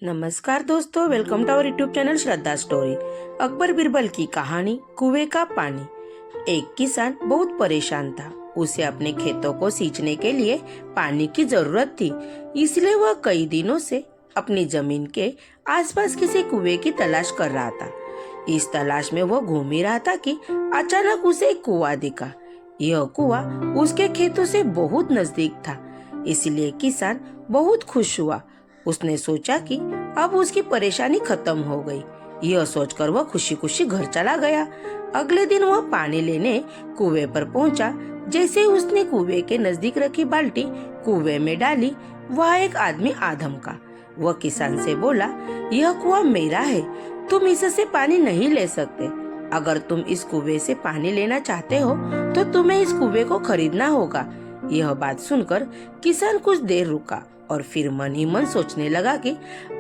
नमस्कार दोस्तों, welcome to our YouTube channel Shraddha story. Akbar Birbal की कहानी कुएं का पानी। एक किसान बहुत परेशान था। उसे अपने खेतों को सींचने के लिए पानी की जरूरत थी, इसलिए वह कई दिनों से अपनी जमीन के आसपास किसी कुएं की तलाश कर रहा था। इस तलाश में वह घूम ही रहा था कि अचानक उसे एक कुआं दिखा। यह कुआं उसके खेतों से बहुत नजदीक था, इसलिए किसान बहुत खुश हुआ। उसने सोचा कि अब उसकी परेशानी खत्म हो गई। यह सोचकर वह खुशी खुशी घर चला गया। अगले दिन वह पानी लेने कुएं पर पहुंचा। जैसे ही उसने कुएं के नजदीक रखी बाल्टी कुएं में डाली, वह एक आदमी आ धमका। वह किसान से बोला, यह कुआं मेरा है, तुम इससे पानी नहीं ले सकते। अगर तुम इस कुएं से पानी लेना चाहते हो तो तुम्हें इस कुएं को खरीदना होगा। यह बात सुनकर किसान कुछ देर रुका और फिर मन ही मन सोचने लगा कि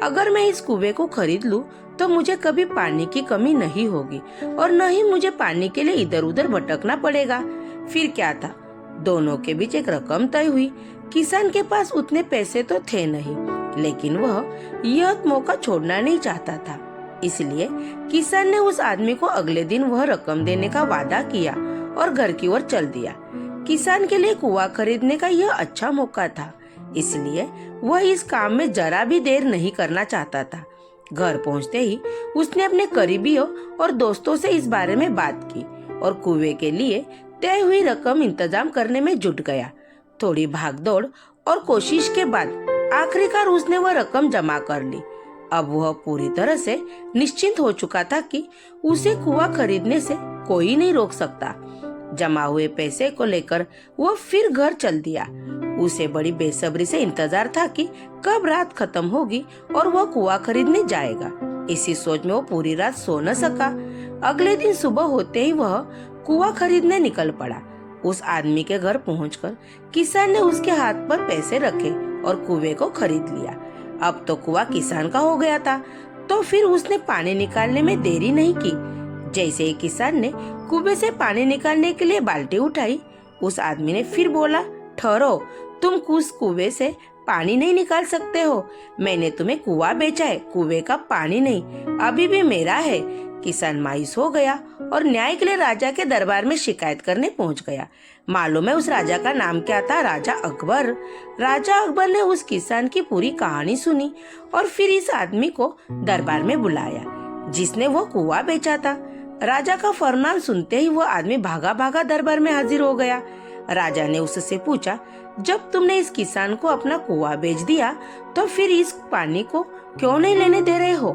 अगर मैं इस कुएं को खरीद लूं तो मुझे कभी पानी की कमी नहीं होगी और न ही मुझे पानी के लिए इधर उधर भटकना पड़ेगा। फिर क्या था, दोनों के बीच एक रकम तय हुई। किसान के पास उतने पैसे तो थे नहीं, लेकिन वह यह मौका छोड़ना नहीं चाहता था। इसलिए किसान ने उस आदमी को अगले दिन वह रकम देने का वादा किया और घर की ओर चल दिया। किसान के लिए कुआं खरीदने का यह अच्छा मौका था, इसलिए वह इस काम में जरा भी देर नहीं करना चाहता था। घर पहुंचते ही उसने अपने करीबियों और दोस्तों से इस बारे में बात की और कुएं के लिए तय हुई रकम इंतजाम करने में जुट गया। थोड़ी भागदौड़ और कोशिश के बाद आखिरकार उसने वह रकम जमा कर ली। अब वह पूरी तरह से निश्चिंत हो चुका था कि उसे कुआं खरीदने से कोई नहीं रोक सकता। जमा हुए पैसे को लेकर वह फिर घर चल दिया। उसे बड़ी बेसब्री से इंतजार था कि कब रात खत्म होगी और वह कुआं खरीदने जाएगा। इसी सोच में वो पूरी रात सो न सका। अगले दिन सुबह होते ही वह कुआं खरीदने निकल पड़ा। उस आदमी के घर पहुंचकर किसान ने उसके हाथ पर पैसे रखे और कुएं को खरीद लिया। अब तो कुआं किसान का हो गया था, तो फिर उसने पानी निकालने में देरी नहीं की। जैसे ही किसान ने कुएं से पानी निकालने के लिए बाल्टी उठाई, उस आदमी ने फिर बोला, ठहरो, तुम उस कुएं से पानी नहीं निकाल सकते हो। मैंने तुम्हें कुआं बेचा है, कुएं का पानी नहीं, अभी भी मेरा है। किसान मायूस हो गया और न्याय के लिए राजा के दरबार में शिकायत करने पहुंच गया। मालूम है उस राजा का नाम क्या था? राजा अकबर। राजा अकबर ने उस किसान की पूरी कहानी सुनी और फिर इस आदमी को दरबार में बुलाया जिसने वो कुआं बेचा था। राजा का फरमान सुनते ही वो आदमी भागा भागा दरबार में हाजिर हो गया। राजा ने उससे पूछा, जब तुमने इस किसान को अपना कुआं बेच दिया तो फिर इस पानी को क्यों नहीं लेने दे रहे हो?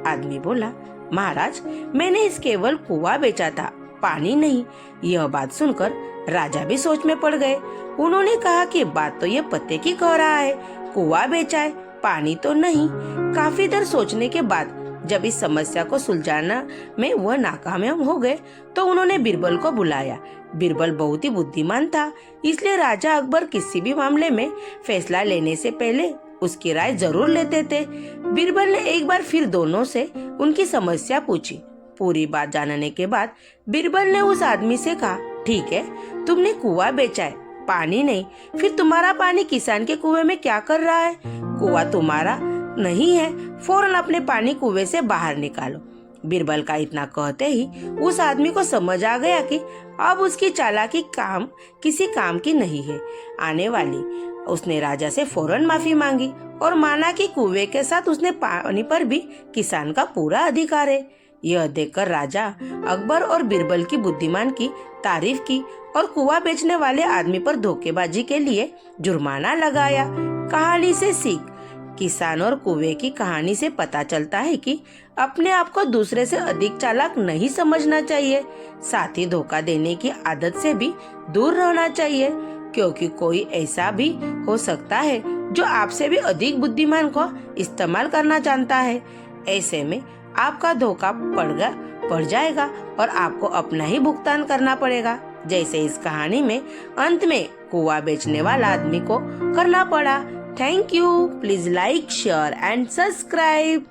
आदमी बोला, महाराज, मैंने इस केवल कुआं बेचा था, पानी नहीं। यह बात सुनकर राजा भी सोच में पड़ गए। उन्होंने कहा कि बात तो ये पते की कह रहा है, कुआं बेचा है, पानी तो नहीं। काफी देर सोचने के बाद जब इस समस्या को सुलझाना में वह नाकामयाब हो गए तो उन्होंने बिरबल को बुलाया। बिरबल बहुत ही बुद्धिमान था, इसलिए राजा अकबर किसी भी मामले में फैसला लेने से पहले उसकी राय जरूर लेते थे। बिरबल ने एक बार फिर दोनों से उनकी समस्या पूछी। पूरी बात जानने के बाद बिरबल ने उस आदमी से कहा, ठीक है, तुमने कुआं बेचा है, पानी नहीं, फिर तुम्हारा पानी किसान के कुएं में क्या कर रहा है? कुआं तुम्हारा नहीं है, फौरन अपने पानी कुएं से बाहर निकालो। बिरबल का इतना कहते ही उस आदमी को समझ आ गया कि अब उसकी चालाकी किसी काम की नहीं है आने वाली। उसने राजा से फौरन माफी मांगी और माना कि कुएं के साथ उसने पानी पर भी किसान का पूरा अधिकार है। यह देखकर राजा अकबर और बिरबल की बुद्धिमान की तारीफ की और कुआं बेचने वाले आदमी पर धोखेबाजी के लिए जुर्माना लगाया। कहानी से सीख। किसान और कुएं की कहानी से पता चलता है कि अपने आप को दूसरे से अधिक चालाक नहीं समझना चाहिए। साथ ही धोखा देने की आदत से भी दूर रहना चाहिए, क्योंकि कोई ऐसा भी हो सकता है जो आपसे भी अधिक बुद्धिमान को इस्तेमाल करना चाहता है। ऐसे में आपका धोखा पड़ जाएगा और आपको अपना ही भुगतान करना पड़ेगा, जैसे इस कहानी में अंत में कुआं बेचने वाला आदमी को करना पड़ा। Thank you. Please like, share and subscribe.